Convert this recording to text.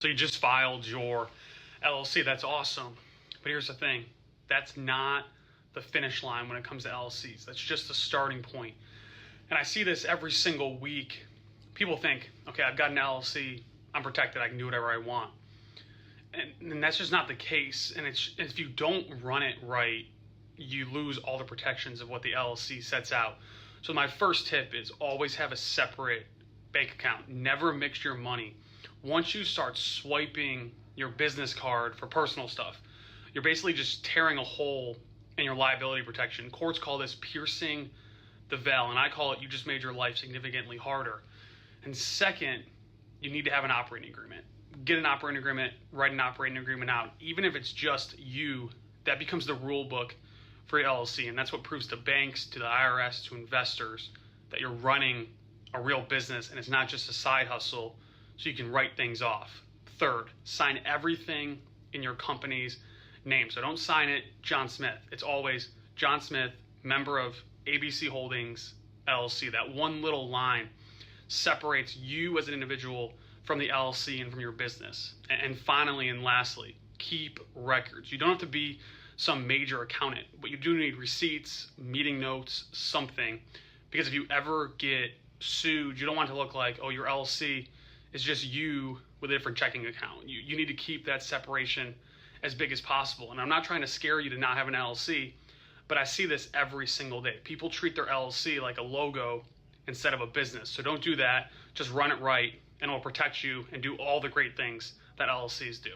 So you just filed your LLC. That's awesome. But here's the thing. That's not the finish line when it comes to LLCs. That's just the starting point. And I see this every single week. People think, okay, I've got an LLC. I'm protected. I can do whatever I want. And that's just not the case. And if you don't run it right, you lose all the protections of what the LLC sets out. So my first tip is always have a separate bank account. Never mix your money. Once you start swiping your business card for personal stuff, you're basically just tearing a hole in your liability protection. Courts call this piercing the veil, and I call it you just made your life significantly harder. And second, you need to have an operating agreement. Get an operating agreement, write an operating agreement out. Even if it's just you, that becomes the rule book for your LLC, and that's what proves to banks, to the IRS, to investors that you're running a real business and it's not just a side hustle so you can write things off. Third, sign everything in your company's name. So don't sign it John Smith. It's always John Smith, member of ABC Holdings, LLC. That one little line separates you as an individual from the LLC and from your business. And finally and lastly, keep records. You don't have to be some major accountant, but you do need receipts, meeting notes, something, because if you ever get sued, you don't want it to look like, oh, your LLC is just you with a different checking account. You need to keep that separation as big as possible. And I'm not trying to scare you to not have an LLC, but I see this every single day. People treat their LLC like a logo instead of a business. So don't do that. Just run it right and it'll protect you and do all the great things that LLCs do.